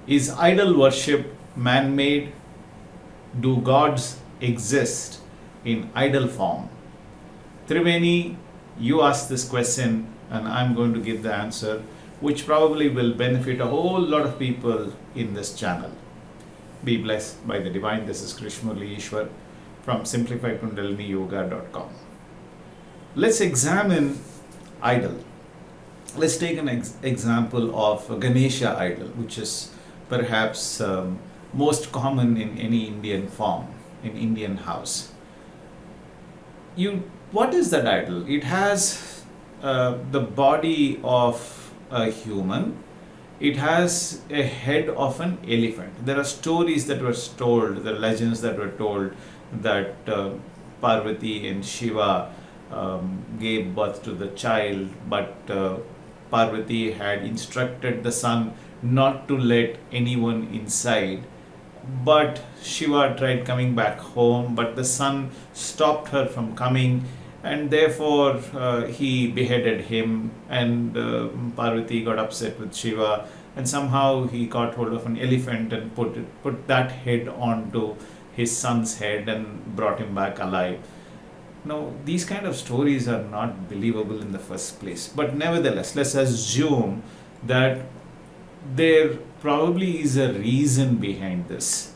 Is idol worship man-made? Do gods exist in idol form? Thriveni, you asked this question and I'm going to give the answer, which probably will benefit a whole lot of people in this channel. Be blessed by the divine. This is Krish Murali Eswar from simplifiedkundaliniyoga.com. Let's examine idol. Let's take an example of Ganesha Idol, which is perhaps most common in any Indian form, in Indian house. What is that idol? It has the body of a human. It has a head of an elephant. There are stories that were told, there are legends that were told that Parvati and Shiva gave birth to the child, but Parvati had instructed the son not to let anyone inside. But Shiva tried coming back home, but the son stopped her from coming, and therefore he beheaded him, and Parvati got upset with Shiva, and somehow he got hold of an elephant and put that head onto his son's head and brought him back alive. Now, these kind of stories are not believable in the first place, but nevertheless, let's assume that there probably is a reason behind this.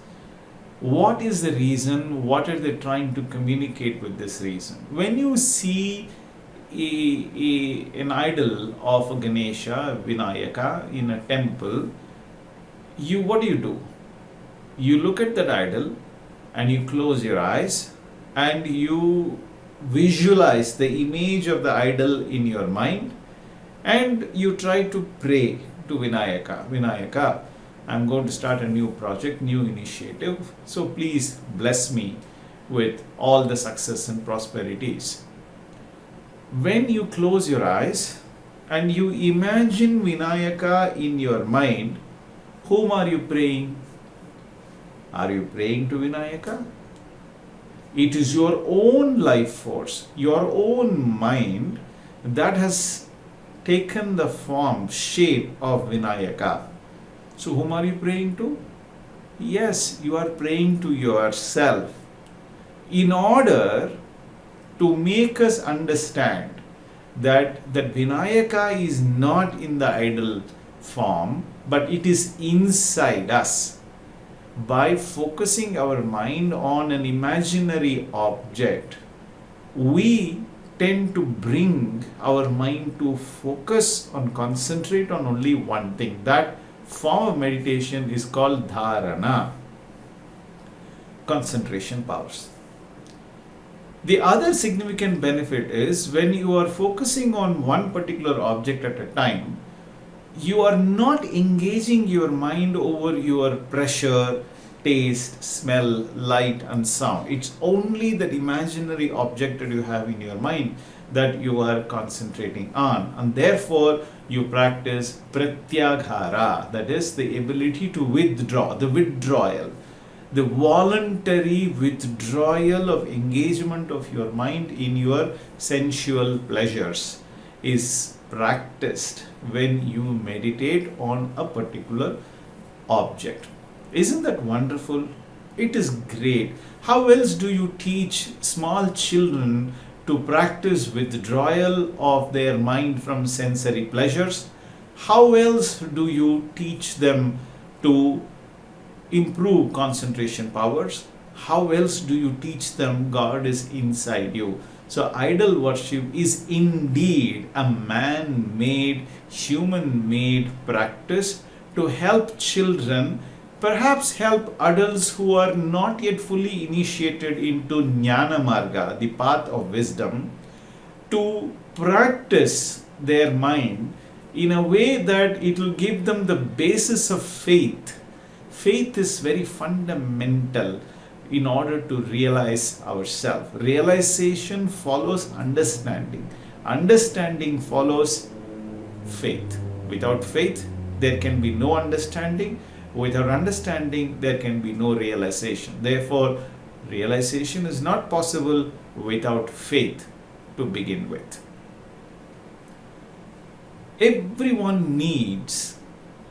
What is the reason? What are they trying to communicate with this reason? When you see an idol of a Ganesha, Vinayaka in a temple, what do? You look at that idol and you close your eyes and you visualize the image of the idol in your mind and you try to pray to Vinayaka. Vinayaka, I'm going to start a new project, new initiative, so please bless me with all the success and prosperities. When you close your eyes and you imagine Vinayaka in your mind, whom are you praying? Are you praying to Vinayaka? It is your own life force, your own mind that has taken the form, shape of Vinayaka. So whom are you praying to? Yes, you are praying to yourself in order to make us understand that Vinayaka is not in the idol form, but it is inside us. By focusing our mind on an imaginary object, we tend to bring our mind to focus on, concentrate on only one thing. That form of meditation is called Dharana, concentration powers. The other significant benefit is when you are focusing on one particular object at a time, you are not engaging your mind over your pressure, taste, smell, light and sound. It's only that imaginary object that you have in your mind that you are concentrating on, and therefore you practice Prathyahara, that is the ability to withdraw, the withdrawal, the voluntary withdrawal of engagement of your mind in your sensual pleasures is practiced when you meditate on a particular object. Isn't that wonderful? It is great. How else do you teach small children to practice withdrawal of their mind from sensory pleasures? How else do you teach them to improve concentration powers? How else do you teach them God is inside you? So idol worship is indeed a man-made, human-made practice to help children, perhaps help adults who are not yet fully initiated into Jnana Marga, the path of wisdom, to practice their mind in a way that it will give them the basis of faith. Faith is very fundamental in order to realize ourselves. Realization follows understanding. Understanding follows faith. Without faith, there can be no understanding. Without understanding, there can be no realization. Therefore, realization is not possible without faith to begin with. Everyone needs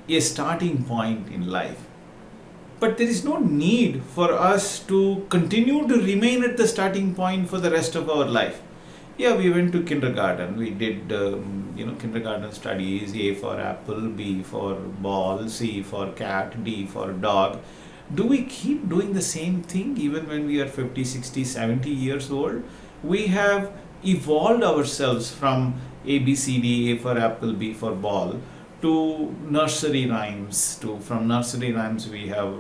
a starting point in life. But there is no need for us to continue to remain at the starting point for the rest of our life. Yeah, we went to kindergarten. We did, kindergarten studies. A for apple, B for ball, C for cat, D for dog. Do we keep doing the same thing even when we are 50, 60, 70 years old? We have evolved ourselves from A, B, C, D, A for apple, B for ball, to nursery rhymes. From nursery rhymes we have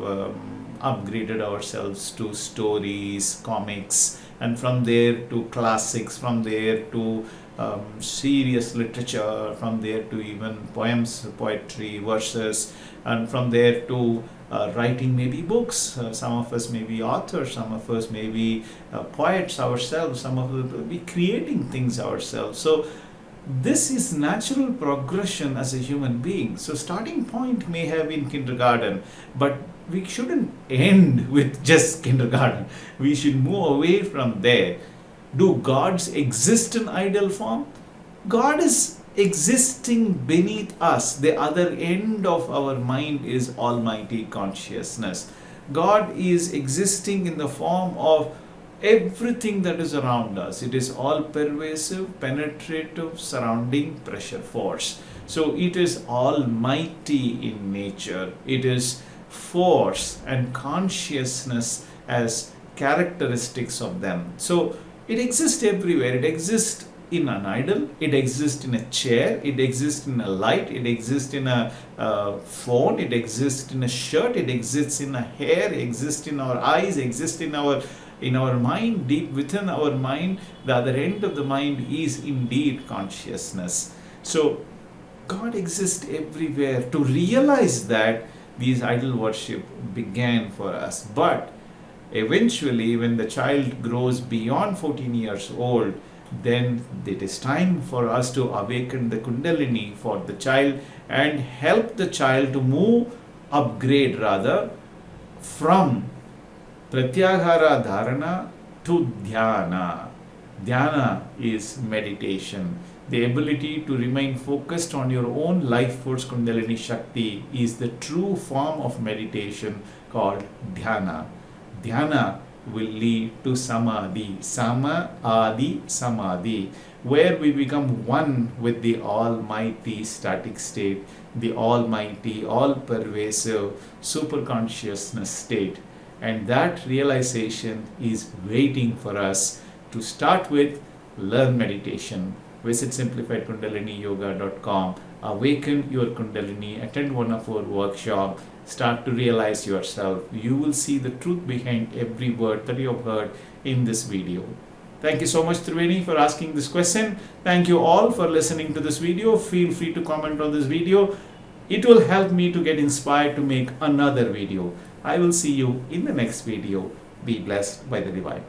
upgraded ourselves to stories, comics, and from there to classics, from there to serious literature, from there to even poems, poetry, verses, and from there to writing maybe books. Some of us may be authors, some of us may be poets ourselves, some of us will be creating things ourselves. So this is natural progression as a human being. So starting point may have been kindergarten, but we shouldn't end with just kindergarten. We should move away from there. Do gods exist in ideal form? God is existing beneath us. The other end of our mind is almighty consciousness. God is existing in the form of everything that is around us. It is all pervasive, penetrative, surrounding pressure force. So it is almighty in nature. It is force and consciousness as characteristics of them. So it exists everywhere. It exists in an idol, it exists in a chair, it exists in a light, it exists in a phone, it exists in a shirt, it exists in a hair, it exists in our eyes, it exists in our mind, deep within our mind. The other end of the mind is indeed consciousness. So God exists everywhere. To realize that, these idol worship began for us. But eventually, when the child grows beyond 14 years old, then it is time for us to awaken the Kundalini for the child and help the child to upgrade rather, from Prathyahara Dharana to Dhyana. Dhyana is meditation. The ability to remain focused on your own life force Kundalini Shakti is the true form of meditation called Dhyana. Dhyana will lead to Samadhi, Samadhi, where we become one with the almighty static state, the almighty, all-pervasive superconsciousness state. And that realization is waiting for us. To start with, learn meditation. Visit simplifiedkundaliniyoga.com, awaken your Kundalini, attend one of our workshops, start to realize yourself. You will see the truth behind every word that you have heard in this video. Thank you so much, Thriveni, for asking this question. Thank you all for listening to this video. Feel free to comment on this video. It will help me to get inspired to make another video. I will see you in the next video. Be blessed by the divine.